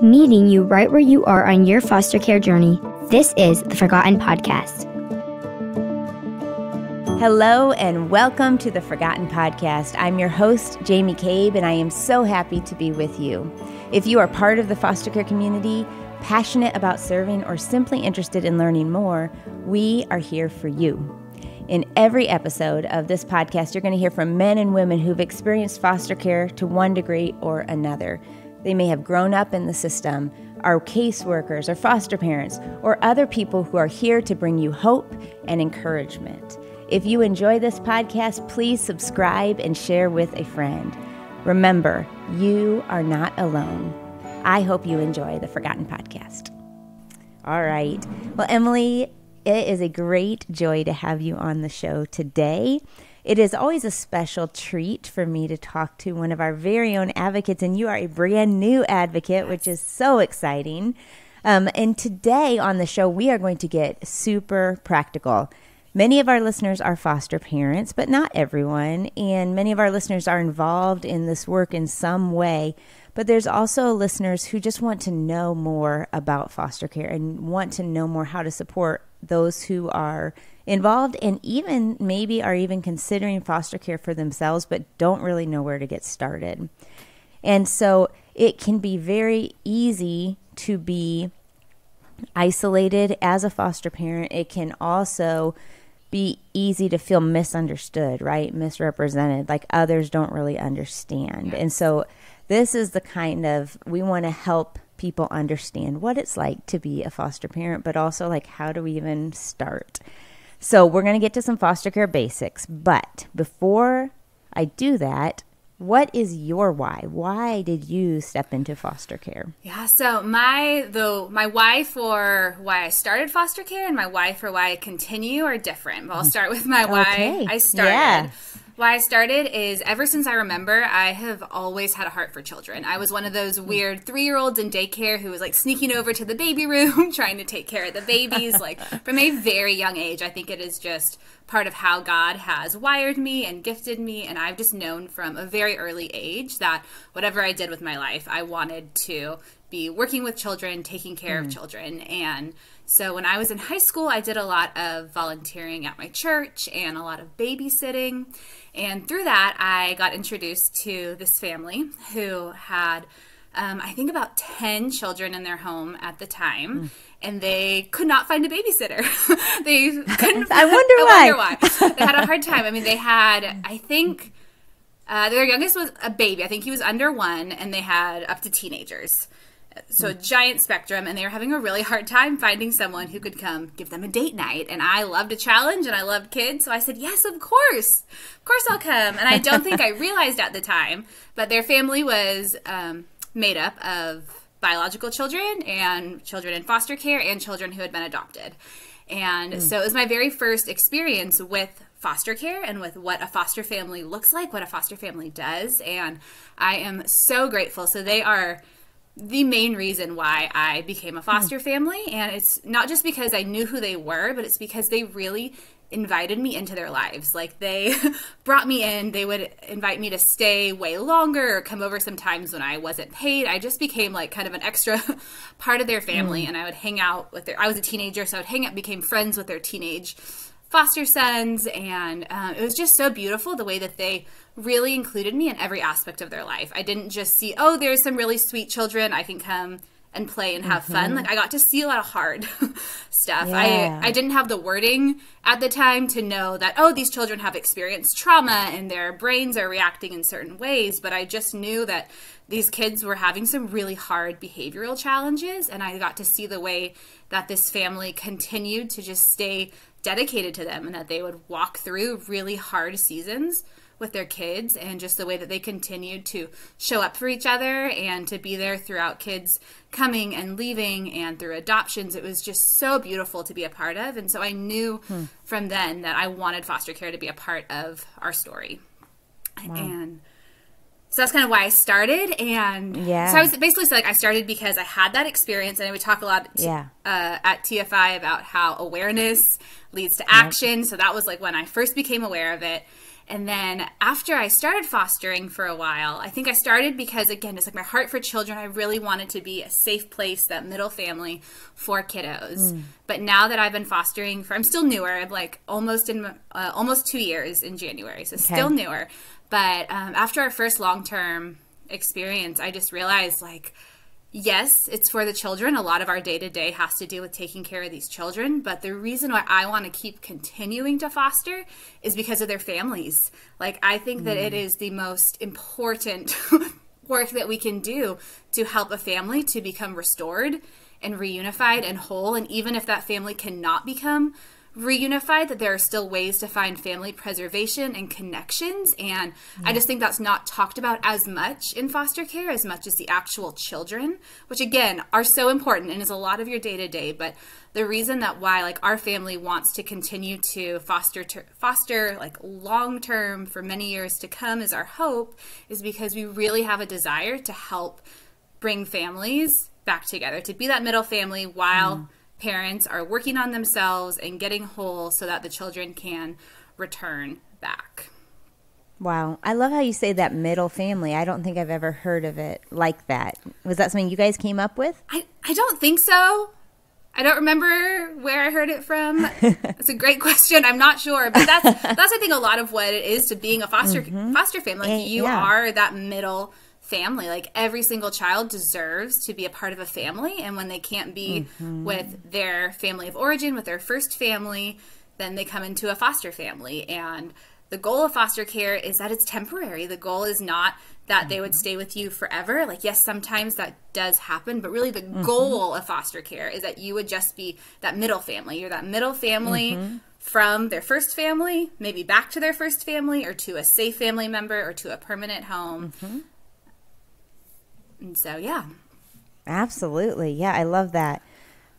meeting you right where you are on your foster care journey. This is the Forgotten Podcast. Hello and welcome to the Forgotten Podcast. I'm your host, Jamie Cabe, and I am so happy to be with you. If you are part of the foster care community, passionate about serving, or simply interested in learning more, we are here for you. In every episode of this podcast, you're going to hear from men and women who've experienced foster care to one degree or another. They may have grown up in the system, are caseworkers or foster parents, or other people who are here to bring you hope and encouragement. If you enjoy this podcast, please subscribe and share with a friend. Remember, you are not alone. I hope you enjoy the Forgotten Podcast. All right. Well, Emily, it is a great joy to have you on the show today. It is always a special treat for me to talk to one of our very own advocates, and you are a brand new advocate, which is so exciting. And today on the show, we are going to get super practical. Many of our listeners are foster parents, but not everyone. And many of our listeners are involved in this work in some way. But there's also listeners who just want to know more about foster care and want to know more how to support those who are involved and even maybe are even considering foster care for themselves, but don't really know where to get started. And so it can be very easy to be isolated as a foster parent. It can also be easy to feel misunderstood, right? Misrepresented, like others don't really understand. And so this is the kind of, we want to help people understand what it's like to be a foster parent, but also like how do we even start? So we're going to get to some foster care basics, but before I do that, what is your why? Why did you step into foster care? Yeah, so my why for why I started foster care and my why for why I continue are different. But I'll start with my why I started. Yeah. Why I started is ever since I remember, I have always had a heart for children. I was one of those weird 3-year-olds in daycare who was like sneaking over to the baby room, trying to take care of the babies. Like from a very young age, I think it is just part of how God has wired me and gifted me. And I've just known from a very early age that whatever I did with my life, I wanted to be working with children, taking care of children. And so when I was in high school, I did a lot of volunteering at my church and a lot of babysitting. And through that, I got introduced to this family who had, I think, about 10 children in their home at the time. And they could not find a babysitter. They couldn't. I wonder why. They had a hard time. I mean, they had, I think, their youngest was a baby. I think he was under 1, and they had up to teenagers. So a giant spectrum, and they were having a really hard time finding someone who could come give them a date night. And I loved a challenge, and I loved kids, so I said, yes, of course I'll come. And I don't think I realized at the time, but their family was made up of biological children and children in foster care and children who had been adopted. And so it was my very first experience with foster care and with what a foster family looks like, what a foster family does. And I am so grateful. So they are the main reason why I became a foster family. And it's not just because I knew who they were, but it's because they really invited me into their lives. Like they brought me in, they would invite me to stay way longer or come over sometimes when I wasn't paid. I just became like kind of an extra part of their family. And I would hang out with I was a teenager, so I would hang out, became friends with their teenage foster sons. And it was just so beautiful the way that they really included me in every aspect of their life. I didn't just see, oh, there's some really sweet children, I can come and play and have fun. Like I got to see a lot of hard stuff. Yeah. I didn't have the wording at the time to know that, oh, these children have experienced trauma and their brains are reacting in certain ways, but I just knew that these kids were having some really hard behavioral challenges, and I got to see the way that this family continued to just stay dedicated to them and that they would walk through really hard seasons with their kids, and just the way that they continued to show up for each other and to be there throughout kids coming and leaving and through adoptions. It was just so beautiful to be a part of. And so I knew from then that I wanted foster care to be a part of our story. Wow. And so that's kind of why I started. And so I was basically like, I started because I had that experience, and I would talk a lot at TFI about how awareness leads to action. So that was like when I first became aware of it. And then after I started fostering for a while, I think I started because, again, it's like my heart for children. I really wanted to be a safe place, that middle family for kiddos. But now that I've been fostering I'm still newer. I'm like almost 2 years in January, so still newer. But after our first long-term experience, I just realized, like, yes, it's for the children. A lot of our day-to-day has to do with taking care of these children. But the reason why I want to keep continuing to foster is because of their families. Like, I think that it is the most important work that we can do to help a family to become restored and reunified and whole. And even if that family cannot become reunified, that there are still ways to find family preservation and connections. And I just think that's not talked about as much in foster care as much as the actual children, which again are so important and is a lot of your day-to-day. But the reason that why, like, our family wants to continue to foster like long-term for many years to come is our hope, is because we really have a desire to help bring families back together, to be that middle family while parents are working on themselves and getting whole so that the children can return back. Wow. I love how you say that middle family. I don't think I've ever heard of it like that. Was that something you guys came up with? I don't think so. I don't remember where I heard it from. It's a great question. I'm not sure. But that's I think a lot of what it is to being a foster family. Like, you are that middle family. Like, every single child deserves to be a part of a family, and when they can't be with their family of origin, with their first family, then they come into a foster family. And the goal of foster care is that it's temporary. The goal is not that they would stay with you forever. Like, yes, sometimes that does happen, but really the goal of foster care is that you would just be that middle family. You're that middle family from their first family, maybe back to their first family, or to a safe family member, or to a permanent home. And so, yeah. Absolutely. Yeah, I love that.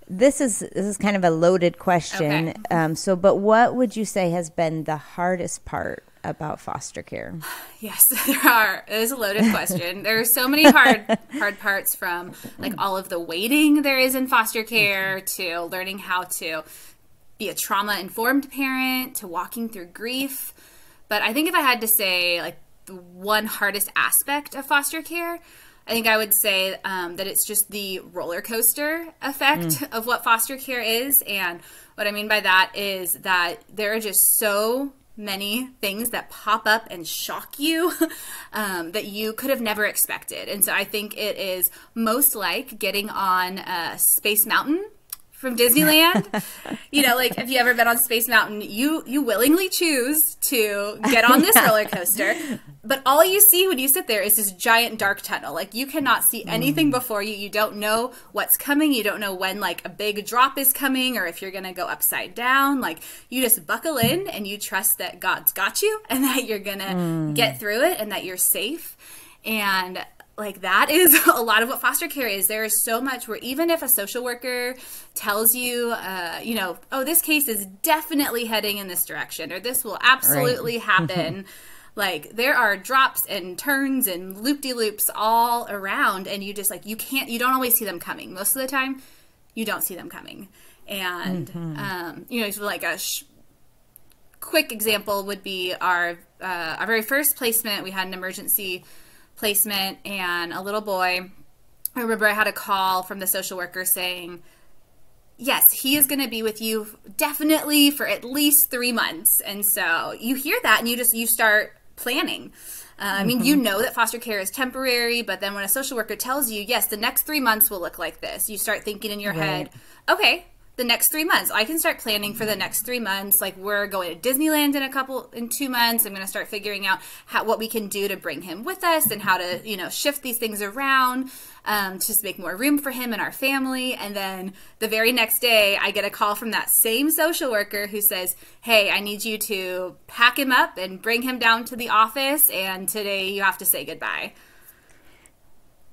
This is kind of a loaded question. Okay. But what would you say has been the hardest part about foster care? Yes, it is a loaded question. There are so many hard parts, from like all of the waiting there is in foster care, to learning how to be a trauma-informed parent, to walking through grief. But I think if I had to say, like, the one hardest aspect of foster care, I think I would say that it's just the roller coaster effect of what foster care is. And what I mean by that is that there are just so many things that pop up and shock you that you could have never expected. And so I think it is most like getting on Space Mountain from Disneyland. You know, like, if you ever been on Space Mountain, you willingly choose to get on this roller coaster, but all you see when you sit there is this giant dark tunnel. Like, you cannot see anything before you. You don't know what's coming. You don't know when, like, a big drop is coming, or if you're going to go upside down. Like, you just buckle in and you trust that God's got you, and that you're going to get through it, and that you're safe. And like, that is a lot of what foster care is. There is so much where, even if a social worker tells you, you know, oh, this case is definitely heading in this direction, or this will absolutely happen, like, there are drops and turns and loop-de-loops all around, and you just, like, you don't always see them coming. Most of the time, you don't see them coming. And, you know, like a quick example would be our very first placement. We had an emergency placement, and a little boy, I remember I had a call from the social worker saying, yes, he is going to be with you definitely for at least 3 months. And so you hear that and you start planning. I mean, you know that foster care is temporary, but then when a social worker tells you, yes, the next 3 months will look like this, you start thinking in your head, okay, the next 3 months, I can start planning for the next 3 months. Like, we're going to Disneyland in 2 months. I'm going to start figuring out what we can do to bring him with us, and how to, you know, shift these things around to just make more room for him and our family. And then the very next day, I get a call from that same social worker who says, hey, I need you to pack him up and bring him down to the office, and today you have to say goodbye.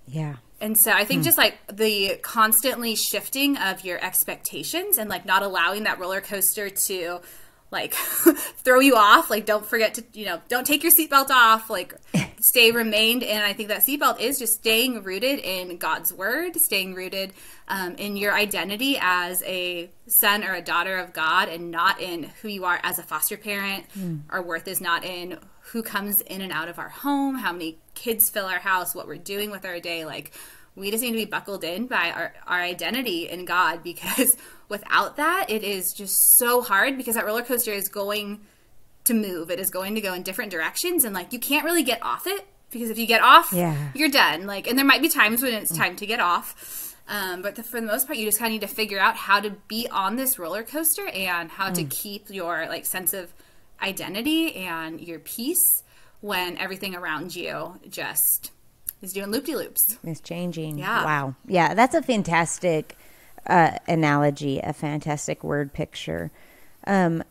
Yeah. And so I think just like the constantly shifting of your expectations, and like not allowing that roller coaster to like throw you off. Like, don't forget to, don't take your seatbelt off, like remained. And I think that seatbelt is just staying rooted in God's word, staying rooted in your identity as a son or a daughter of God, and not in who you are as a foster parent. Our worth is not in who comes in and out of our home, how many kids fill our house, what we're doing with our day. Like, we just need to be buckled in by our identity in God, because without that, it is just so hard, because that roller coaster is going to move. It is going to go in different directions, and like, you can't really get off it, because if you get off, you're done. Like, and there might be times when it's time to get off. But for the most part, you just kind of need to figure out how to be on this roller coaster, and how to keep your like sense of identity and your peace when everything around you just is doing loop-de-loops. It's changing. Yeah. Wow. Yeah, that's a fantastic analogy, a fantastic word picture. Do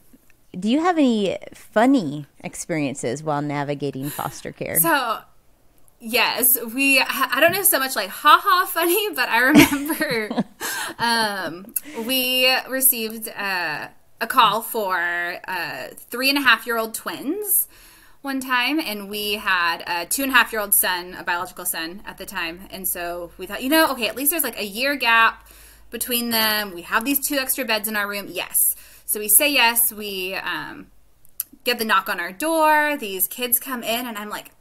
you have any funny experiences while navigating foster care? So, yes, I don't know so much like ha-ha funny, but I remember we received a call for 3.5-year-old twins one time, and we had a 2.5-year-old son, a biological son at the time. And so we thought, okay, at least there's like a year gap between them. We have these 2 extra beds in our room. Yes. So we say yes. We get the knock on our door. These kids come in, and I'm like,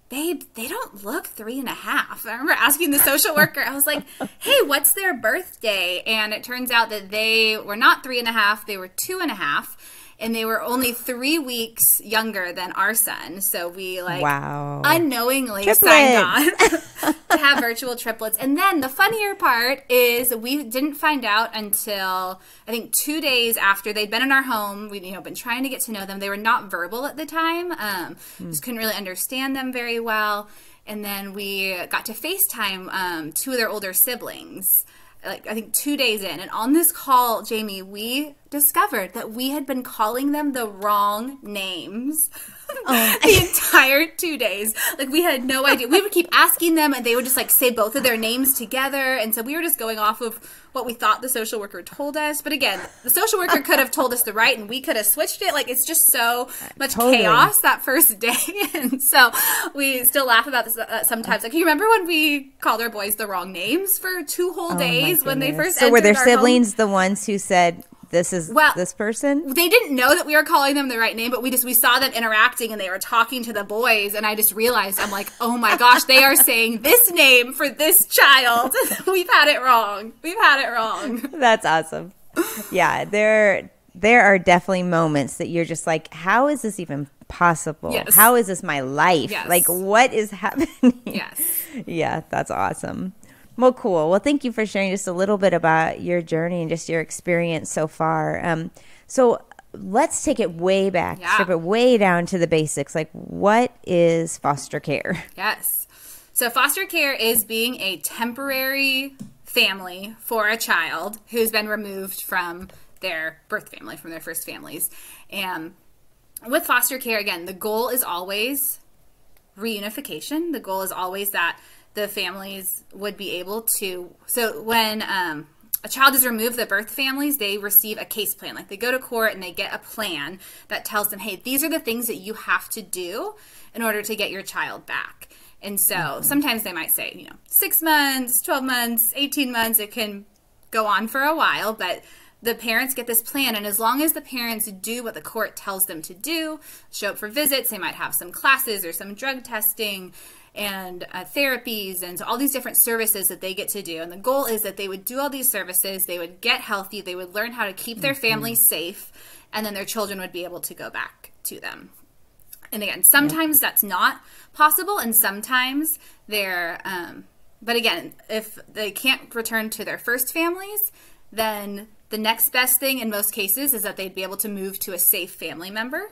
babe, they don't look 3.5. I remember asking the social worker, I was like, hey, what's their birthday? And it turns out that they were not 3.5, they were 2.5. And they were only 3 weeks younger than our son. So we unknowingly signed on to have virtual triplets. And then the funnier part is we didn't find out until I think 2 days after they'd been in our home. We'd been trying to get to know them. They were not verbal at the time. Just couldn't really understand them very well. And then we got to FaceTime 2 of their older siblings, like I think 2 days in. And on this call, Jamie, we discovered that we had been calling them the wrong names the entire 2 days. Like, we had no idea. We would keep asking them, and they would just like say both of their names together. And so we were just going off of what we thought the social worker told us. But again, the social worker could have told us the right, and we could have switched it. Like, it's just so much chaos that first day. And so we still laugh about this sometimes. Like, you remember when we called our boys the wrong names for 2 whole days when they first entered were their our siblings home? the ones who said, this is this person? They didn't know that we were calling them the right name, but we saw them interacting, and they were talking to the boys, and I just realized, I'm like, oh my gosh, they are saying this name for this child. We've had it wrong. That's awesome. Yeah, there are definitely moments that you're just like, how is this even possible? Yes. How is this my life? Yes. Like, what is happening? Yes. Yeah, that's awesome. Well, cool. Well, thank you for sharing just a little bit about your journey and just your experience so far. So let's take it way back, strip it way down to the basics. Like, what is foster care? Yes. So foster care is being a temporary family for a child who's been removed from their birth family, from their first families. And with foster care, again, the goal is always reunification. The goal is always that the families would be able to, so when a child is removed, the birth families, they receive a case plan. Like, they go to court and they get a plan that tells them, hey, these are the things that you have to do in order to get your child back. And so sometimes they might say, 6 months, 12 months, 18 months, it can go on for a while, but the parents get this plan, and as long as the parents do what the court tells them to do, show up for visits, they might have some classes or some drug testing and therapies, and so all these different services that they get to do. And the goal is that they would do all these services, they would get healthy, they would learn how to keep their family safe, and then their children would be able to go back to them. And again, sometimes that's not possible, and sometimes they're, but again, if they can't return to their first families, then the next best thing in most cases is that they'd be able to move to a safe family member.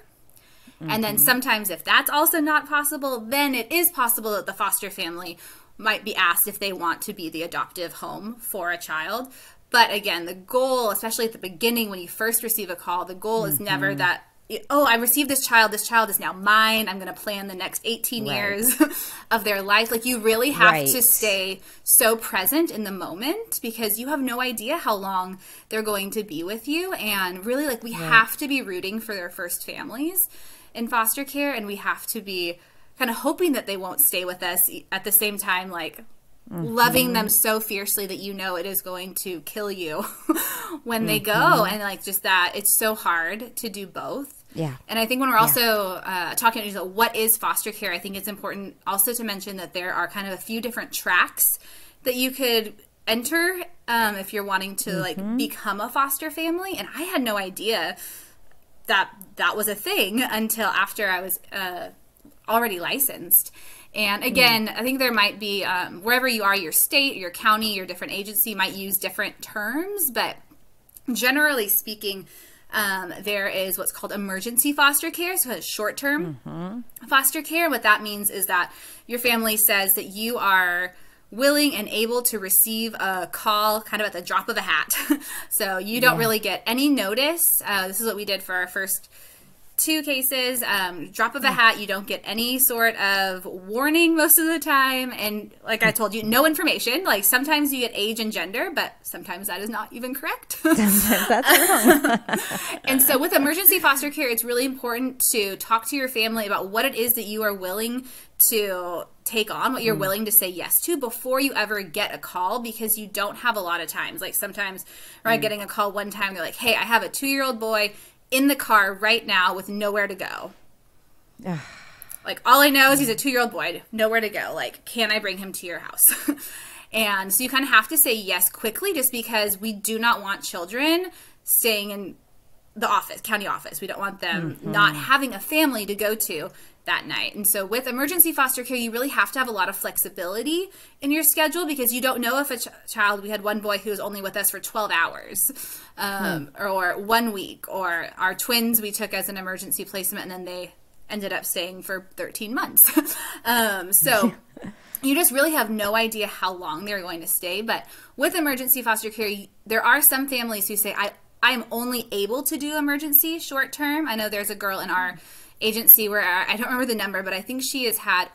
And then sometimes if that's also not possible, then it is possible that the foster family might be asked if they want to be the adoptive home for a child. But again, the goal, especially at the beginning when you first receive a call, the goal is never that oh, I received this child is now mine, I'm going to plan the next 18 years of their life. Like, you really have to stay so present in the moment, because you have no idea how long they're going to be with you. And really, like, we have to be rooting for their first families in foster care, and we have to be kind of hoping that they won't stay with us at the same time, like loving them so fiercely that you know it is going to kill you when they go. And like, just that it's so hard to do both. Yeah. And I think when we're also talking about what is foster care, I think it's important also to mention that there are kind of a few different tracks that you could enter if you're wanting to like become a foster family. And I had no idea that that was a thing until after I was already licensed. And again, I think there might be, wherever you are, your state, your county, your different agency might use different terms, but generally speaking, there is what's called emergency foster care, so it's short-term foster care. What that means is that your family says that you are willing and able to receive a call kind of at the drop of a hat. So you don't really get any notice. This is what we did for our first 2 cases, drop of a hat. You don't get any sort of warning most of the time. And like I told you, no information. Like, sometimes you get age and gender, but sometimes that is not even correct. Sometimes that's wrong. And so with emergency foster care, it's really important to talk to your family about what it is that you are willing to take on, what you're willing to say yes to before you ever get a call, because you don't have a lot of times. Like, sometimes we're getting a call one time, they're like, hey, I have a 2-year-old boy in the car right now with nowhere to go. Like, all I know is he's a 2-year-old boy, nowhere to go. Like, can I bring him to your house? And so you kind of have to say yes quickly, just because we do not want children staying in the office, county office. We don't want them not having a family to go to that night. And so with emergency foster care, you really have to have a lot of flexibility in your schedule, because you don't know if a child, we had one boy who was only with us for 12 hours or 1 week, or our twins we took as an emergency placement, and then they ended up staying for 13 months. So you just really have no idea how long they're going to stay. But with emergency foster care, there are some families who say, I am only able to do emergency short term. I know there's a girl in our agency where I don't remember the number, but I think she's had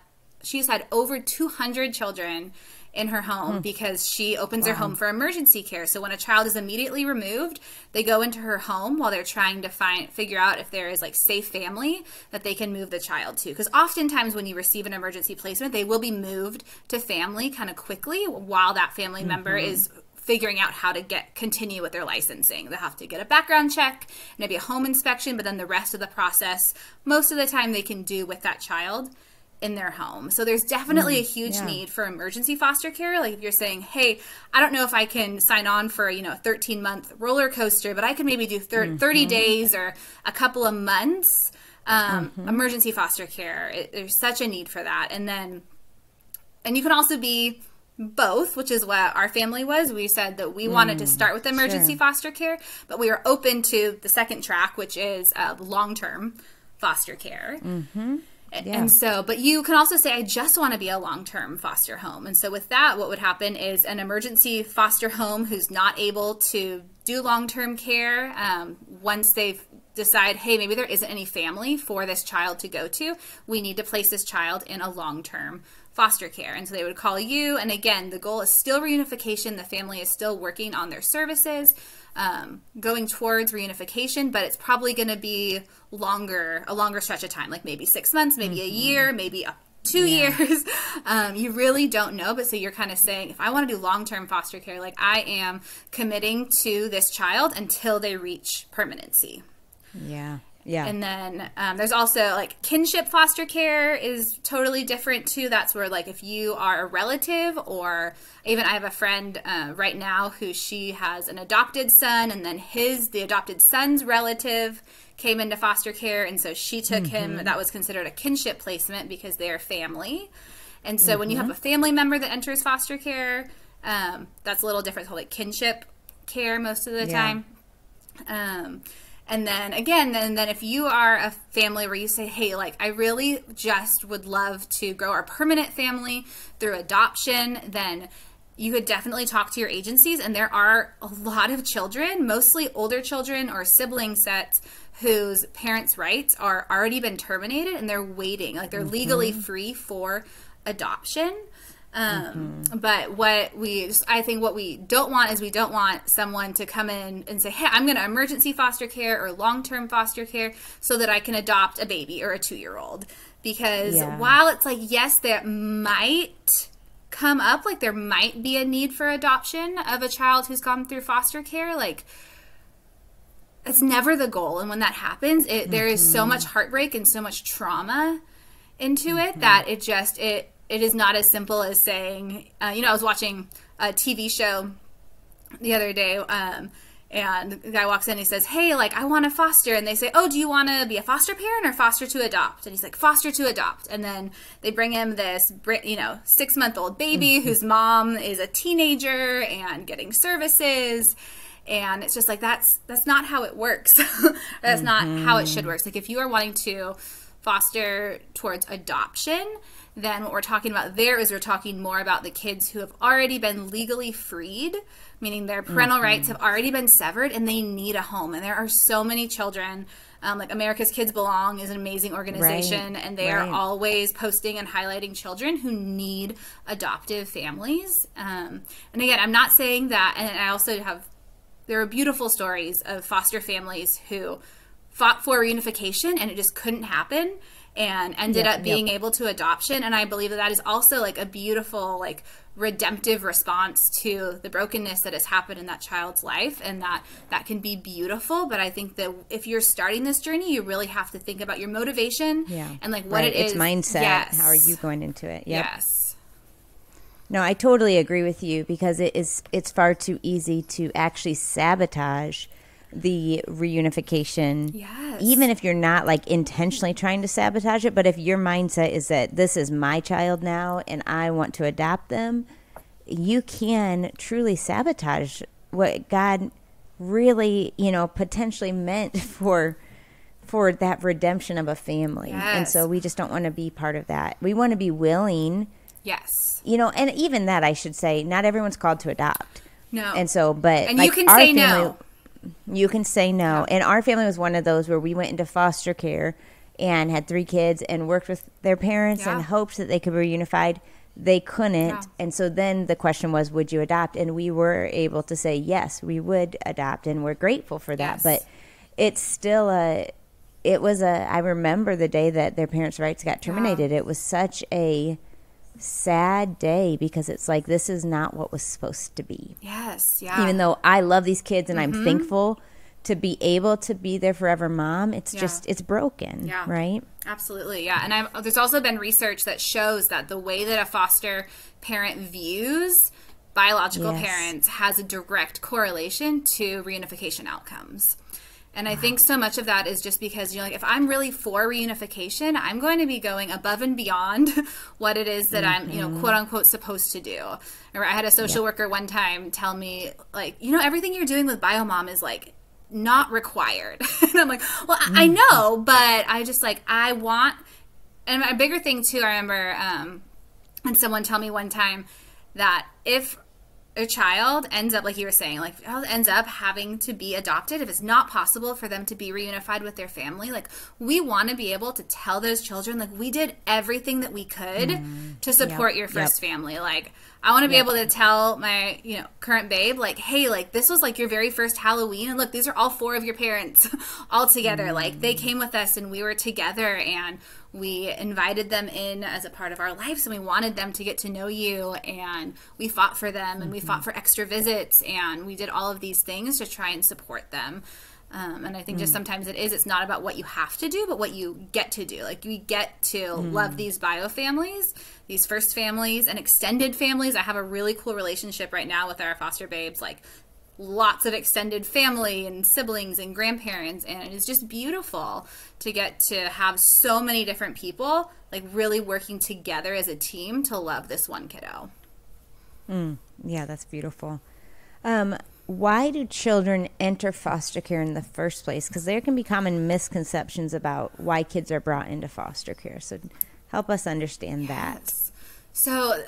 over 200 children in her home because she opens her home for emergency care. So when a child is immediately removed, they go into her home while they're trying to figure out if there is like safe family that they can move the child to. Because oftentimes when you receive an emergency placement, they will be moved to family kind of quickly while that family member is figuring out how to continue with their licensing. They'll have to get a background check, maybe a home inspection, but then the rest of the process, most of the time they can do with that child in their home. So there's definitely a huge need for emergency foster care. Like, if you're saying, hey, I don't know if I can sign on for, a 13-month roller coaster, but I could maybe do 30 days or a couple of months, emergency foster care. There's such a need for that. And you can also be both, which is what our family was. We said that we wanted to start with emergency foster care, but we are open to the second track, which is long-term foster care. And so, but you can also say, I just want to be a long-term foster home. And so with that, what would happen is an emergency foster home who's not able to do long-term care, once they've decide, hey, maybe there isn't any family for this child to go to, we need to place this child in a long-term foster care. And so they would call you. And again, the goal is still reunification. The family is still working on their services, going towards reunification, but it's probably going to be a longer stretch of time, like maybe 6 months, maybe a year, maybe 2 years. You really don't know. But so you're kind of saying, if I want to do long-term foster care, like, I am committing to this child until they reach permanency. Yeah. And then there's also like kinship foster care is totally different too. That's where, like, if you are a relative, or even I have a friend right now who she has an adopted son, and then the adopted son's relative came into foster care, and so she took him. That was considered a kinship placement because they're family. And so when you have a family member that enters foster care, that's a little different. It's called like kinship care most of the time. And then again, then if you are a family where you say, hey, like, I really just would love to grow our permanent family through adoption, then you could definitely talk to your agencies, and there are a lot of children, mostly older children or sibling sets, whose parents' rights are already been terminated and they're waiting, like they're legally free for adoption. But I think what we don't want is we don't want someone to come in and say, hey, I'm going to emergency foster care or long-term foster care so that I can adopt a baby or a 2-year-old. Because while it's like, yes, that might come up, like there might be a need for adoption of a child who's gone through foster care, like it's never the goal. And when that happens, there is so much heartbreak and so much trauma into it that it is not as simple as saying, I was watching a TV show the other day, and the guy walks in and he says, hey, like, I want to foster. And they say, oh, do you want to be a foster parent or foster to adopt? And he's like, foster to adopt. And then they bring him this, 6-month-old baby whose mom is a teenager and getting services. And it's just like, that's not how it works. That's not how it should work. Like, if you are wanting to foster towards adoption, then what we're talking about there is we're talking more about the kids who have already been legally freed, meaning their parental rights have already been severed and they need a home. And there are so many children, like America's Kids Belong is an amazing organization, and they are always posting and highlighting children who need adoptive families. And again, I'm not saying that, and I also there are beautiful stories of foster families who fought for reunification and it just couldn't happen and ended up being able to adoption. And I believe that is also like a beautiful, like redemptive response to the brokenness that has happened in that child's life, and that can be beautiful. But I think that if you're starting this journey, you really have to think about your motivation and like what it is. It's mindset. How are you going into it? Yes. No, I totally agree with you, because it's far too easy to actually sabotage the reunification. Yes. Even if you're not like intentionally trying to sabotage it, but if your mindset is that this is my child now and I want to adopt them, you can truly sabotage what God really, potentially meant for that redemption of a family. Yes. And so we just don't want to be part of that. We want to be willing. Yes. And even that, I should say, not everyone's called to adopt. No. And so, but and like you can say no. You can say no. And our family was one of those where we went into foster care and had 3 kids and worked with their parents and hoped that they could be reunified. They couldn't. Yeah. And so then the question was, would you adopt? And we were able to say, yes, we would adopt. And we're grateful for that. Yes. But it's still I remember the day that their parents' rights got terminated. It was such a sad day, because it's like, this is not what was supposed to be. Yes. Yeah. Even though I love these kids and I'm thankful to be able to be their forever mom, it's just, it's broken. Yeah. Right? Absolutely. Yeah. And there's also been research that shows that the way that a foster parent views biological parents has a direct correlation to reunification outcomes. And I think so much of that is just because, if I'm really for reunification, I'm going to be going above and beyond what it is that I'm, quote unquote, supposed to do. Remember, I had a social worker one time tell me, like, everything you're doing with BioMom is like not required. And I'm like, well, I know, but I just like, I want, and a bigger thing too, I remember, and someone tell me one time that if a child ends up, like you were saying, like ends up having to be adopted, if it's not possible for them to be reunified with their family, like we want to be able to tell those children, like, we did everything that we could to support your first family. Like, I want to be able to tell my, current babe, like, hey, like, this was like your very first Halloween, and look, these are all 4 of your parents all together. Like, they came with us and we were together, and we invited them in as a part of our lives, and we wanted them to get to know you, and we fought for them, and we fought for extra visits, and we did all of these things to try and support them. And I think just sometimes it's not about what you have to do, but what you get to do. Like, we get to love these bio families, these first families, and extended families. I have a really cool relationship right now with our foster babes, like lots of extended family and siblings and grandparents, and it is just beautiful to get to have so many different people like really working together as a team to love this one kiddo. Yeah, that's beautiful. Why do children enter foster care in the first place? Because there can be common misconceptions about why kids are brought into foster care. So help us understand that. So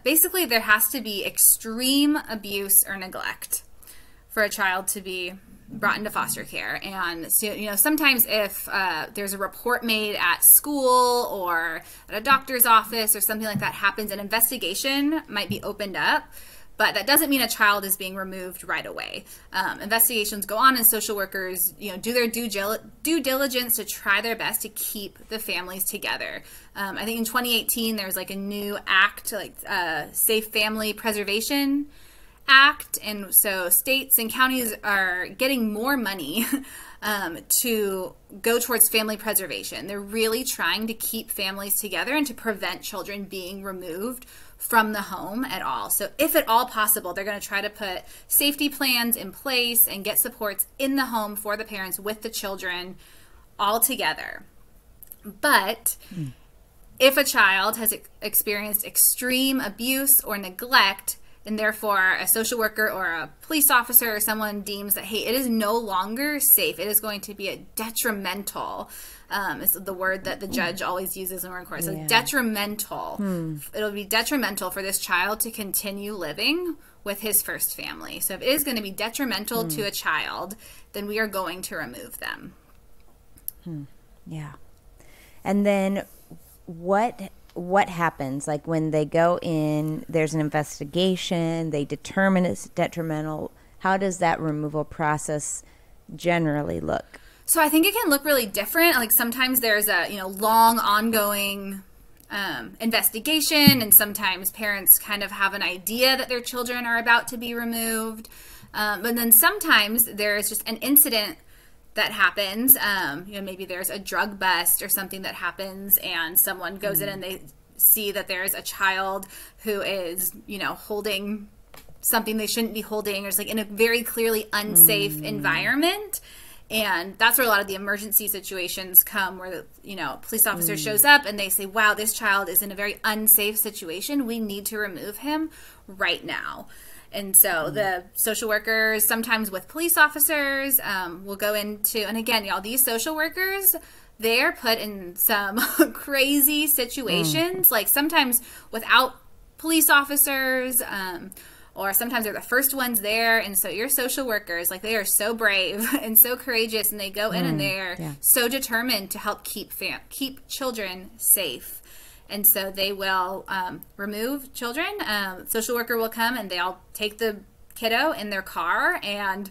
basically, there has to be extreme abuse or neglect for a child to be brought into foster care. And so, sometimes if there's a report made at school or at a doctor's office or something like that happens, an investigation might be opened up. But that doesn't mean a child is being removed right away. Investigations go on, and social workers, do their due diligence to try their best to keep the families together. I think in 2018 there's like a new act, like Safe Family Preservation Act, and so states and counties are getting more money to go towards family preservation. They're really trying to keep families together and to prevent children being removed from the home at all. So if at all possible, they're going to try to put safety plans in place and get supports in the home for the parents with the children all together. But if a child has experienced extreme abuse or neglect, and therefore a social worker or a police officer or someone deems that, hey, it is no longer safe, it is going to be a detrimental, is the word that the judge always uses when we're in court. So detrimental. It'll be detrimental for this child to continue living with his first family. So if it is going to be detrimental to a child, then we are going to remove them. Yeah. And then what happens? Like when they go in, there's an investigation, they determine it's detrimental. How does that removal process generally look? So I think it can look really different. Like sometimes there's a long ongoing investigation, and sometimes parents kind of have an idea that their children are about to be removed. But then sometimes there's just an incident that happens. Maybe there's a drug bust or something that happens, and someone goes in and they see that there's a child who is, holding something they shouldn't be holding, or it's like in a very clearly unsafe environment. And that's where a lot of the emergency situations come, where the police officer shows up and they say, wow, this child is in a very unsafe situation. We need to remove him right now. And so the social workers, sometimes with police officers, will go into, and again, these social workers, they're put in some crazy situations, like sometimes without police officers, or sometimes they're the first ones there. And so your social workers, like, they are so brave and so courageous, and they go in and they're so determined to help keep children safe. And so they will remove children. Social worker will come and they'll take the kiddo in their car, and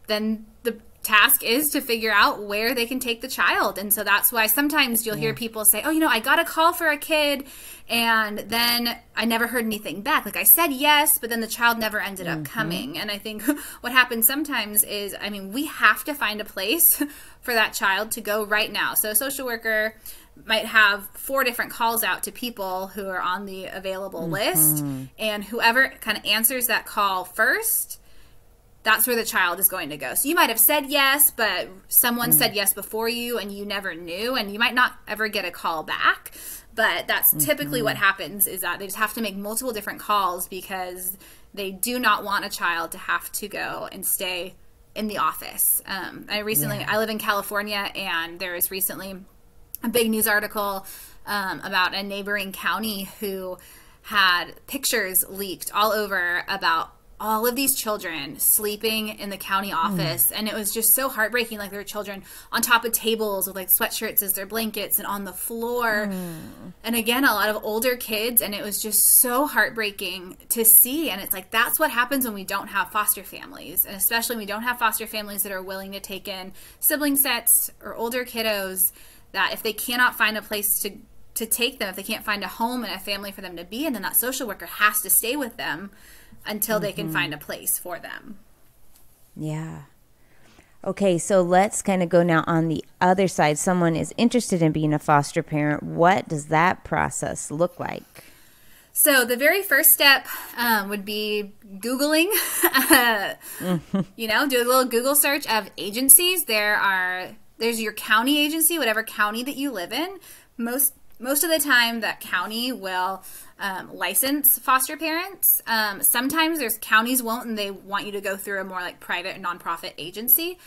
then the task is to figure out where they can take the child. And so that's why sometimes you'll hear people say, oh, I got a call for a kid, and then I never heard anything back. Like, I said yes, but then the child never ended up coming. And I think what happens sometimes is, we have to find a place for that child to go right now. So a social worker might have 4 different calls out to people who are on the available list, and whoever kind of answers that call first, that's where the child is going to go. So you might have said yes, but someone said yes before you and you never knew, and you might not ever get a call back. But that's typically what happens, is that they just have to make multiple different calls because they do not want a child to have to go and stay in the office. I live in California, and there was recently a big news article about a neighboring county who had pictures leaked all over about all of these children sleeping in the county office. And it was just so heartbreaking. Like, there were children on top of tables with like sweatshirts as their blankets and on the floor. And again, a lot of older kids. And it was just so heartbreaking to see. And it's like, that's what happens when we don't have foster families. And especially when we don't have foster families that are willing to take in sibling sets or older kiddos, that if they cannot find a place to take them, if they can't find a home and a family for them to be in, then that social worker has to stay with them until they can find a place for them. Yeah. Okay, so let's kind of go now on the other side. Someone is interested in being a foster parent. What does that process look like? So the very first step would be Googling, do a little Google search of agencies. There's your county agency, whatever county that you live in. Most of the time, that county will license foster parents. Sometimes there's counties won't, and they want you to go through a more like private nonprofit agency.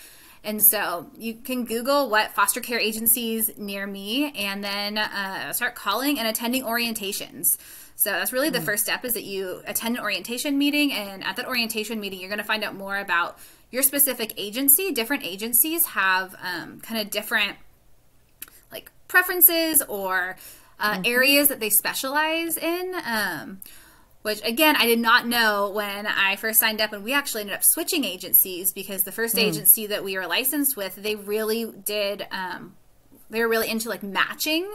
And so you can Google what foster care agencies near me, and then start calling and attending orientations. So that's really the first step, is that you attend an orientation meeting, and at that orientation meeting, you're going to find out more about your specific agency. Different agencies have kind of different like preferences or areas that they specialize in, which again, I did not know when I first signed up, and we actually ended up switching agencies because the first agency that we were licensed with, they really did, they were really into like matching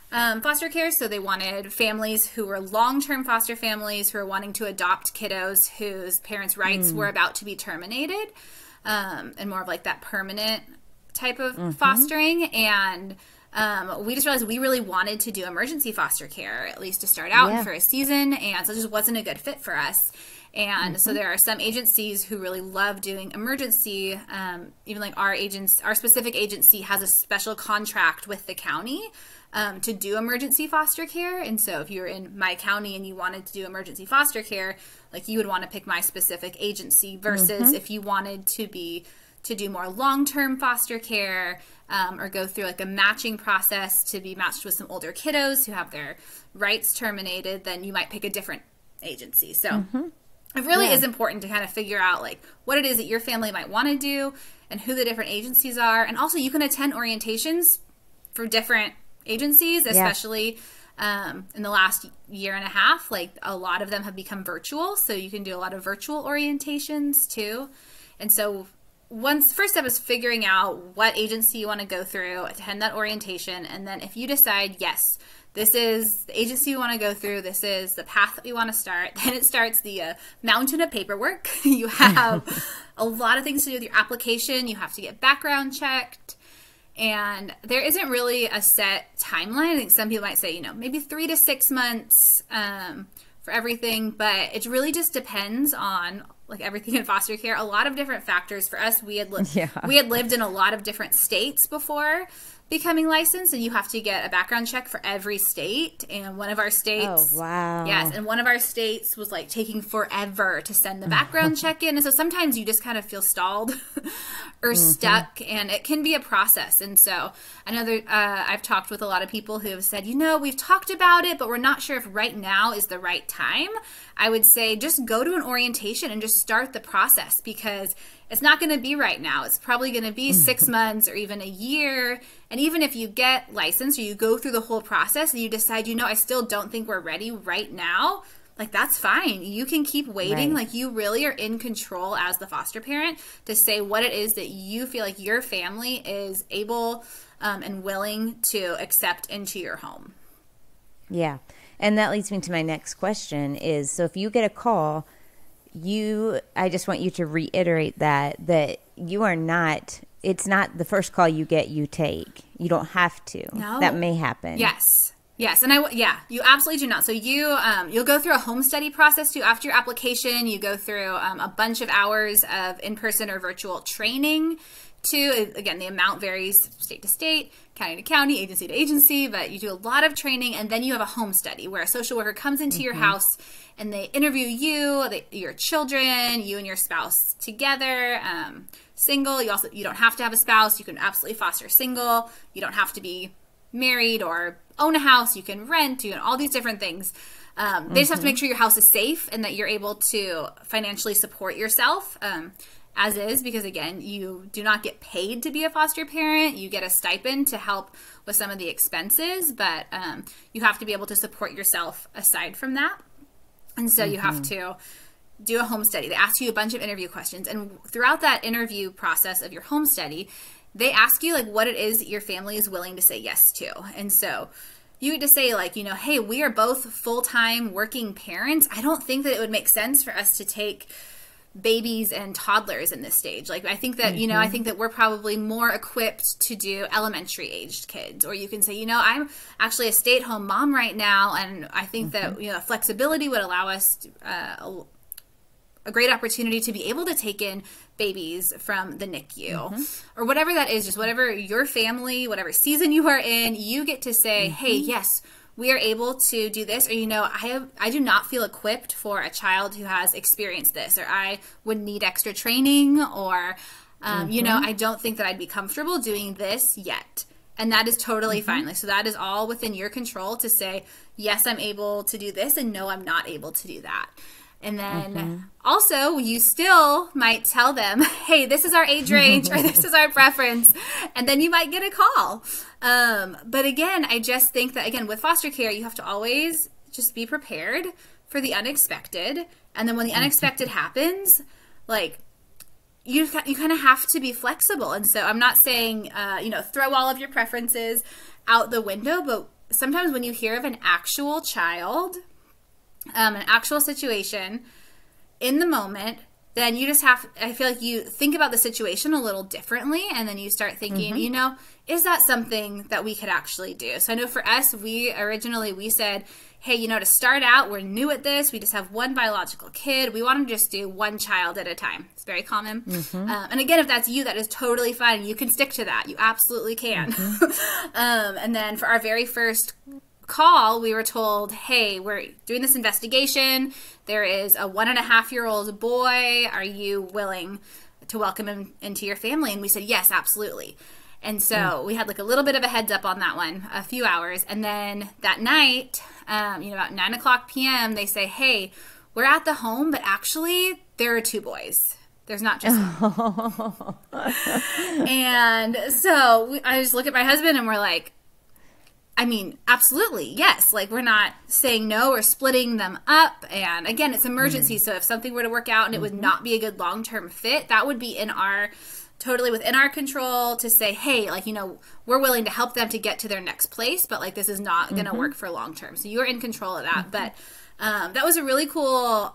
foster care. So they wanted families who were long-term foster families who were wanting to adopt kiddos whose parents' rights were about to be terminated, and more of like that permanent type of fostering. And we just realized we really wanted to do emergency foster care, at least to start out for a season, and so it just wasn't a good fit for us. And so there are some agencies who really love doing emergency. Even like our specific agency has a special contract with the county to do emergency foster care. And so if you're in my county and you wanted to do emergency foster care, like you would want to pick my specific agency versus if you wanted to do more long-term foster care, or go through like a matching process to be matched with some older kiddos who have their rights terminated, then you might pick a different agency. So it really is important to kind of figure out like what it is that your family might want to do and who the different agencies are. And also you can attend orientations for different agencies, especially in the last year and a half. Like a lot of them have become virtual, so you can do a lot of virtual orientations too. And so first step is figuring out what agency you want to go through, attend that orientation, and then if you decide, yes, this is the agency you want to go through, this is the path that we want to start, then it starts the mountain of paperwork. You have a lot of things to do with your application. You have to get background checked, and there isn't really a set timeline. I think some people might say, maybe 3 to 6 months for everything, but it really just depends on like everything in foster care, a lot of different factors. For us, we had lived in a lot of different states before becoming licensed, and you have to get a background check for every state. And one of our states, and one of our states was like taking forever to send the background check in. And so sometimes you just kind of feel stalled or stuck, and it can be a process. And so I know that I've talked with a lot of people who have said, we've talked about it, but we're not sure if right now is the right time. I would say just go to an orientation and just start the process, because it's not going to be right now. It's probably going to be 6 months or even a year. And even if you get licensed or you go through the whole process and you decide, I still don't think we're ready right now, like that's fine. You can keep waiting. Like you really are in control as the foster parent to say what it is that you feel like your family is able and willing to accept into your home. Yeah. And that leads me to my next question is, so if you get a call, I just want you to reiterate that you are not, it's not the first call you get, you take. You don't have to. No. That may happen. Yes. And you absolutely do not. So you'll go through a home study process too. After your application, you go through a bunch of hours of in-person or virtual training too. Again, the amount varies state to state, county to county, agency to agency, but you do a lot of training, and then you have a home study where a social worker comes into your house and they interview your children, you and your spouse together, single. You don't have to have a spouse. You can absolutely foster single. You don't have to be married or own a house. You can rent. You can all these different things. They just have to make sure your house is safe and that you're able to financially support yourself as is, because again, you do not get paid to be a foster parent. You get a stipend to help with some of the expenses, but you have to be able to support yourself aside from that. And so you have to do a home study. They ask you a bunch of interview questions, and throughout that interview process of your home study, they ask you like what it is that your family is willing to say yes to. And so you get to say like, hey, we are both full-time working parents. I don't think that it would make sense for us to take babies and toddlers in this stage. Like I think that, I think that we're probably more equipped to do elementary aged kids. Or you can say, I'm actually a stay-at-home mom right now, and I think that, flexibility would allow us a great opportunity to be able to take in babies from the NICU or whatever that is, just whatever your family, whatever season you are in, you get to say, hey, yes, we are able to do this, or, I do not feel equipped for a child who has experienced this, or I would need extra training, or I don't think that I'd be comfortable doing this yet. And that is totally fine. Like, so that is all within your control to say, yes, I'm able to do this, and no, I'm not able to do that. And then also, you still might tell them, hey, this is our age range or this is our preference. And then you might get a call. But again, I just think that, again, with foster care, you have to always just be prepared for the unexpected. And then when the unexpected happens, like, you kind of have to be flexible. And so I'm not saying, throw all of your preferences out the window, but sometimes when you hear of an actual child, an actual situation in the moment, then you just I feel like you think about the situation a little differently, and then you start thinking, is that something that we could actually do? So I know for us, we said, hey, to start out, we're new at this. We just have one biological kid. We want to just do one child at a time. It's very common. And again, if that's you, that is totally fine. You can stick to that. You absolutely can. And then for our very first call, we were told, hey, we're doing this investigation. There is a 1.5-year-old boy. Are you willing to welcome him into your family? And we said, yes, absolutely. And so we had like a little bit of a heads up on that one, a few hours. And then that night, about 9:00 p.m., they say, hey, we're at the home, but actually there are 2 boys. There's not just one. And so I just look at my husband and we're like, I mean, absolutely, yes. Like, we're not saying no or splitting them up. And again, it's emergency. So if something were to work out and it would not be a good long-term fit, that would be totally within our control to say, hey, like, we're willing to help them to get to their next place, but like, this is not going to work for long-term. So you're in control of that. But that was a really cool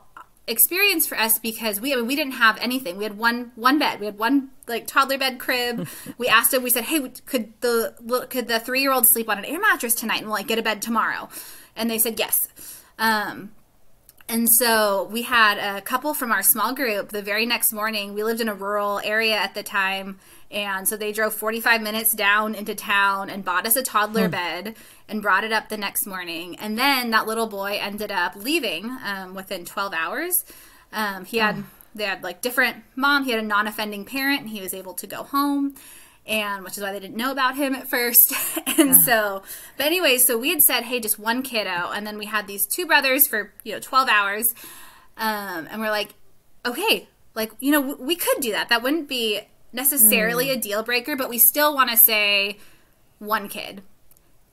experience for us because we didn't have anything. We had one bed. We had one like toddler bed crib. We asked him, we said, hey, could the 3-year-old sleep on an air mattress tonight and like get a bed tomorrow? And they said yes. And so we had a couple from our small group the very next morning. We lived in a rural area at the time. And so they drove 45 minutes down into town and bought us a toddler bed and brought it up the next morning. And then that little boy ended up leaving within 12 hours. They had like different mom. He had a non-offending parent and he was able to go home. And which is why they didn't know about him at first. And so, but anyway, so we had said, hey, just one kiddo. And then we had these 2 brothers for, 12 hours. And we're like, okay, like, we could do that. That wouldn't be necessarily a deal breaker, but we still want to say one kid.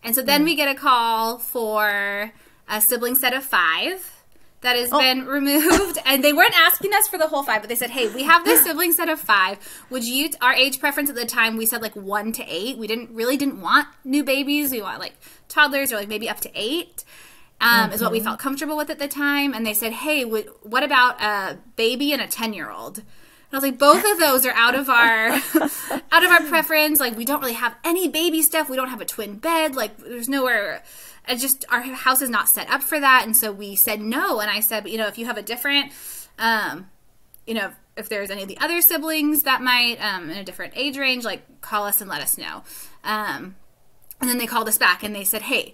And so then we get a call for a sibling set of 5 that has been removed. And they weren't asking us for the whole 5, but they said, hey, we have this sibling set of 5. Would you, our age preference at the time, we said like 1 to 8. We didn't want new babies. We want like toddlers or like maybe up to 8 is what we felt comfortable with at the time. And they said, hey, what about a baby and a 10-year-old? And I was like, both of those are out of our preference. Like, we don't really have any baby stuff. We don't have a twin bed. Like, there's nowhere. Our house is not set up for that. And so we said no. And I said, if you have a different, if there's any of the other siblings that might, in a different age range, like, call us and let us know. And then they called us back and they said, hey,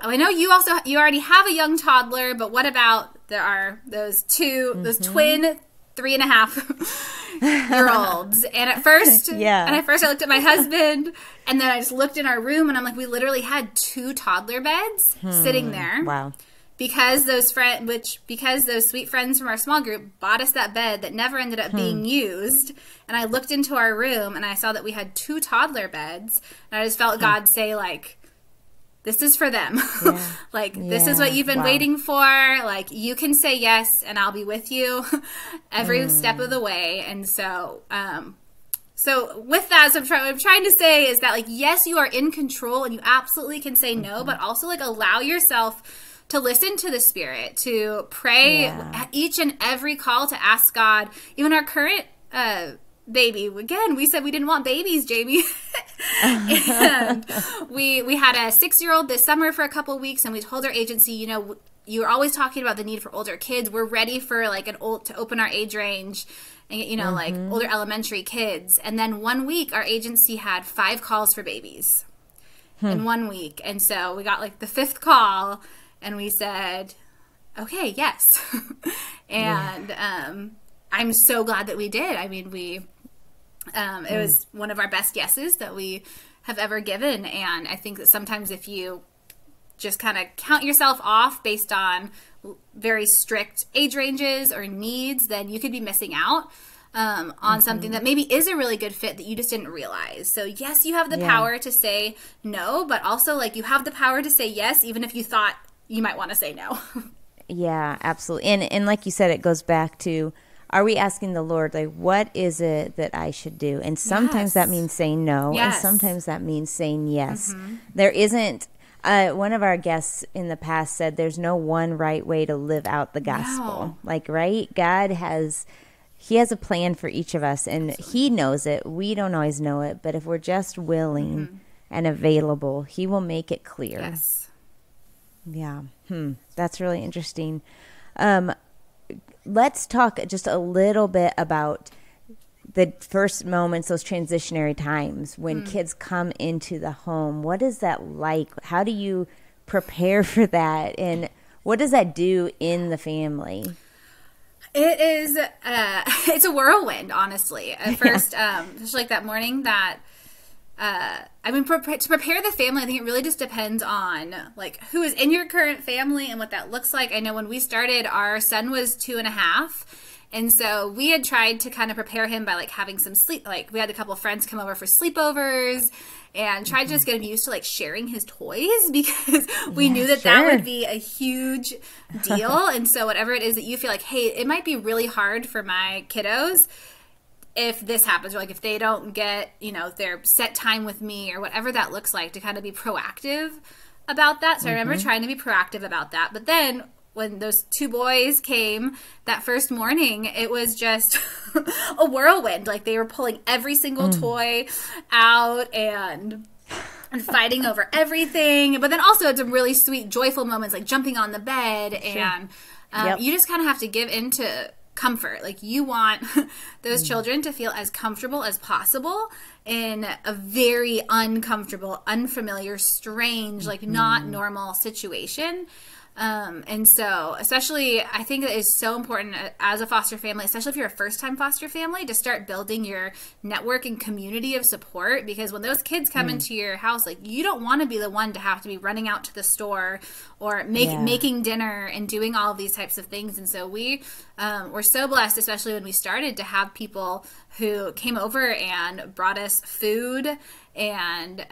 I know you already have a young toddler, but what about those twin 3.5-year-olds. And at first, I looked at my husband, and then I just looked in our room, and I'm like, we literally had 2 toddler beds sitting there. Wow. Because those sweet friends from our small group bought us that bed that never ended up being used. And I looked into our room, and I saw that we had 2 toddler beds, and I just felt God say, like, this is for them. This is what you've been waiting for. Like, you can say yes, and I'll be with you every step of the way. And so, with that, so what I'm trying to say is that, like, yes, you are in control, and you absolutely can say no, but also, like, allow yourself to listen to the Spirit, to pray at each and every call, to ask God. Even our current baby, again, we said we didn't want babies, Jamie. And we had a 6-year-old this summer for a couple of weeks, and we told our agency, you're always talking about the need for older kids. We're ready for like to open our age range and like older elementary kids. And then one week our agency had 5 calls for babies in 1 week. And so we got like the 5th call and we said, okay, yes. And I'm so glad that we did. I mean, we It was one of our best yeses that we have ever given. And I think that sometimes if you just kind of count yourself off based on very strict age ranges or needs, then you could be missing out on something that maybe is a really good fit that you just didn't realize. So yes, you have the power to say no, but also like you have the power to say yes, even if you thought you might want to say no. Yeah, absolutely. And like you said, it goes back to, are we asking the Lord, like, what is it that I should do? And sometimes that means saying no, and sometimes that means saying yes. There isn't, one of our guests in the past said there's no one right way to live out the gospel. No. Like, right? God He has a plan for each of us, and He knows it. We don't always know it, but if we're just willing and available, He will make it clear. Yes. Yeah. That's really interesting. Let's talk just a little bit about the first moments, those transitionary times when kids come into the home. What is that like? How do you prepare for that? And what does that do in the family? It is, it's a whirlwind, honestly. At first, just like that morning that, to prepare the family, I think it really just depends on like who is in your current family and what that looks like. I know when we started, our son was 2.5. And so we had tried to kind of prepare him by like having some sleep. Like we had a couple of friends come over for sleepovers and tried to just get him used to like sharing his toys because we knew that that would be a huge deal. And so whatever it is that you feel like, hey, it might be really hard for my kiddos if this happens, or like if they don't get, their set time with me or whatever that looks like, to kind of be proactive about that. So I remember trying to be proactive about that. But then when those 2 boys came that first morning, it was just a whirlwind. Like they were pulling every single toy out and fighting over everything. But then also it's some really sweet, joyful moments, like jumping on the bed. And you just kind of have to give into comfort. Like you want those children to feel as comfortable as possible in a very uncomfortable, unfamiliar, strange, like not normal situation. And so, especially, I think it is so important as a foster family, especially if you're a first-time foster family, to start building your network and community of support. Because when those kids come into your house, like you don't want to be the one to have to be running out to the store or making dinner and doing all of these types of things. And so we were so blessed, especially when we started, to have people who came over and brought us food and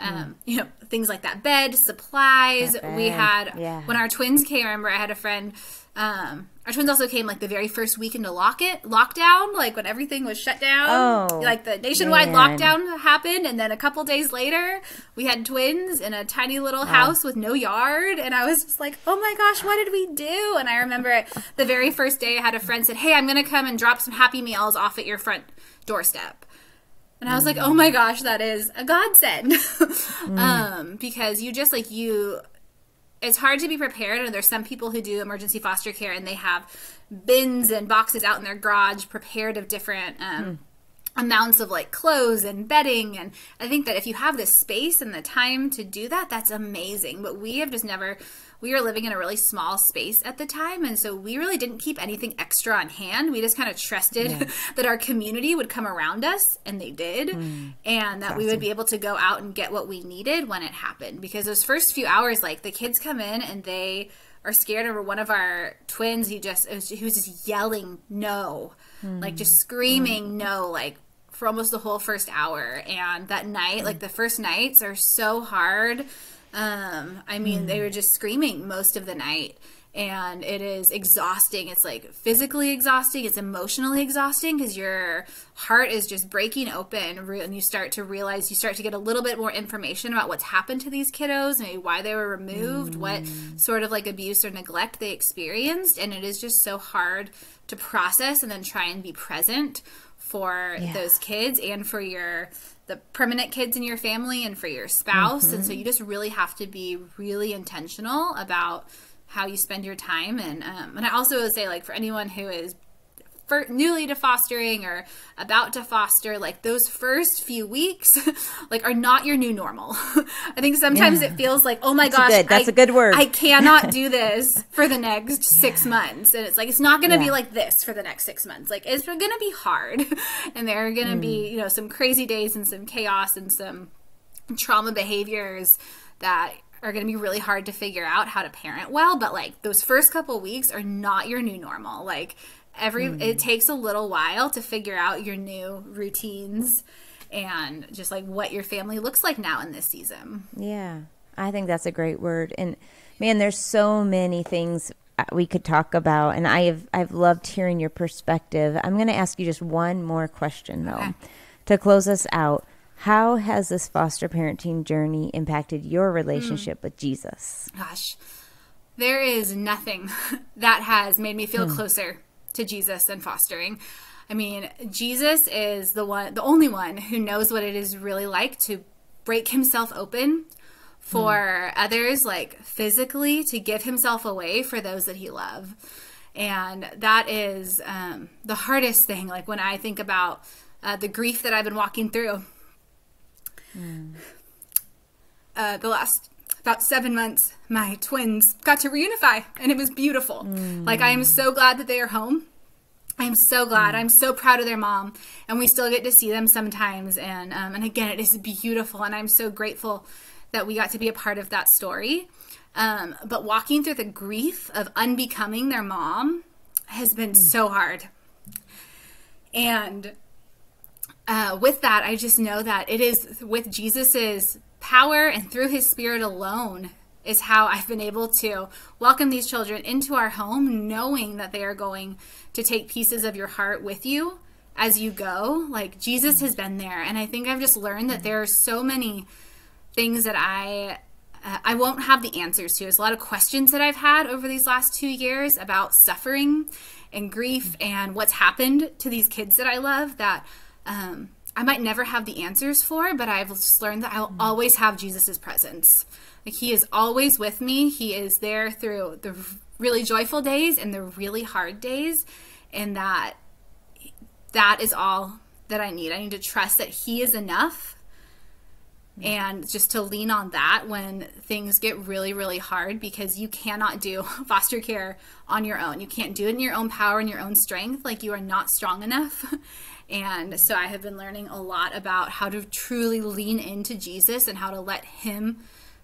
things like that, bed, supplies. We had when our twins came, I remember I had a friend, our twins also came like the very first week into lockdown, like when everything was shut down, like the nationwide lockdown happened, and then a couple days later we had twins in a tiny little house with no yard, and I was just like, oh my gosh, what did we do? And I remember the very first day I had a friend said, hey, I'm gonna come and drop some Happy Meals off at your front doorstep. And I was like, oh my gosh, that is a godsend. Because you just like it's hard to be prepared. And there's some people who do emergency foster care and they have bins and boxes out in their garage prepared of different amounts of like clothes and bedding. And I think that if you have the space and the time to do that, that's amazing. But we have just never, we were living in a really small space at the time. And so we really didn't keep anything extra on hand. We just kind of trusted that our community would come around us, and they did. And that we would be able to go out and get what we needed when it happened. Because those first few hours, like the kids come in and they are scared. Or one of our twins, he was just yelling no, like just screaming no, like for almost the whole first hour. And that night, like the first nights are so hard. I mean, they were just screaming most of the night, and it is exhausting. It's like physically exhausting. It's emotionally exhausting because your heart is just breaking open, and you start to realize, you start to get a little bit more information about what's happened to these kiddos, maybe why they were removed, what sort of like abuse or neglect they experienced. And it is just so hard to process and then try and be present for those kids and for the permanent kids in your family and for your spouse. And so you just really have to be really intentional about how you spend your time. And I also would say, like, for anyone who is newly to fostering or about to foster, like those first few weeks, like are not your new normal. I think sometimes it feels like, oh my gosh, that's a good word. I cannot do this for the next 6 months. And it's like, it's not going to be like this for the next 6 months. Like it's going to be hard. And there are going to be, you know, some crazy days and some chaos and some trauma behaviors that are going to be really hard to figure out how to parent well. But like those first couple weeks are not your new normal. Like it takes a little while to figure out your new routines and just like what your family looks like now in this season. Yeah, I think that's a great word. And man, there's so many things we could talk about, and I've loved hearing your perspective. I'm going to ask you just one more question though, to close us out. How has this foster parenting journey impacted your relationship with Jesus? Gosh, there is nothing that has made me feel closer to Jesus than fostering. I mean, Jesus is the only one who knows what it is really like to break himself open for others, like physically, to give himself away for those that he loves. And that is the hardest thing. Like when I think about the grief that I've been walking through, the last about 7 months, my twins got to reunify, and it was beautiful. Like, I am so glad that they are home. I am so glad. I'm so proud of their mom, and we still get to see them sometimes. And again, it is beautiful, and I'm so grateful that we got to be a part of that story. But walking through the grief of unbecoming their mom has been so hard. And with that, I just know that it is with Jesus's power and through his Spirit alone is how I've been able to welcome these children into our home, knowing that they are going to take pieces of your heart with you as you go. Like Jesus has been there. And I think I've just learned that there are so many things that I won't have the answers to. There's a lot of questions that I've had over these last 2 years about suffering and grief and what's happened to these kids that I love that I might never have the answers for, but I've just learned that I'll always have Jesus's presence. Like he is always with me. He is there through the really joyful days and the really hard days, and that is all that I need. I need to trust that he is enough, and just to lean on that when things get really, really hard, because you cannot do foster care on your own. You can't do it in your own power and your own strength. Like you are not strong enough. And so I have been learning a lot about how to truly lean into Jesus and how to let him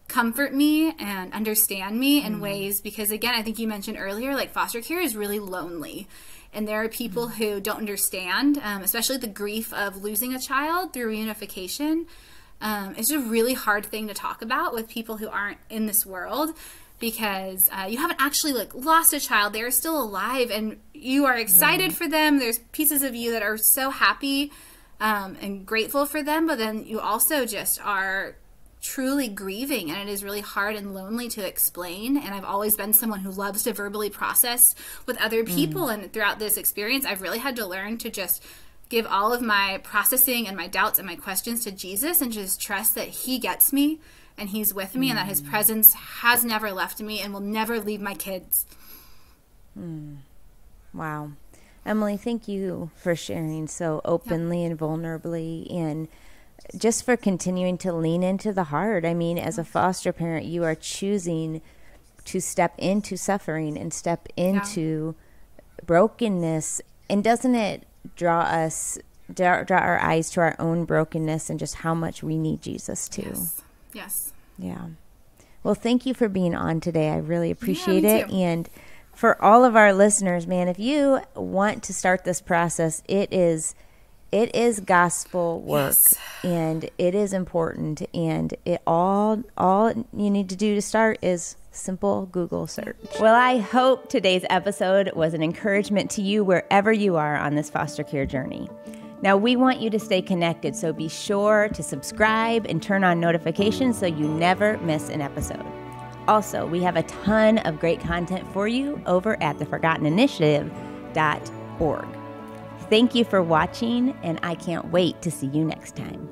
comfort me and understand me in ways, because again, I think you mentioned earlier, like foster care is really lonely. And there are people who don't understand, especially the grief of losing a child through reunification. It's a really hard thing to talk about with people who aren't in this world, because you haven't actually like lost a child. They're still alive and you are excited for them. There's pieces of you that are so happy and grateful for them, but then you also just are truly grieving, and it is really hard and lonely to explain. And I've always been someone who loves to verbally process with other people, and throughout this experience I've really had to learn to just give all of my processing and my doubts and my questions to Jesus and just trust that he gets me and he's with me and that his presence has never left me and will never leave my kids. Wow. Emily, thank you for sharing so openly and vulnerably, and just for continuing to lean into the hard. I mean, as a foster parent, you are choosing to step into suffering and step into brokenness. And doesn't it draw our eyes to our own brokenness and just how much we need Jesus too? Yes. Yeah. Well, thank you for being on today. I really appreciate it. And for all of our listeners, man, if you want to start this process, it is gospel work, and it is important, and all you need to do to start is simple Google search. Well, I hope today's episode was an encouragement to you wherever you are on this foster care journey. Now, we want you to stay connected, so be sure to subscribe and turn on notifications so you never miss an episode. Also, we have a ton of great content for you over at theforgotteninitiative.org. Thank you for watching, and I can't wait to see you next time.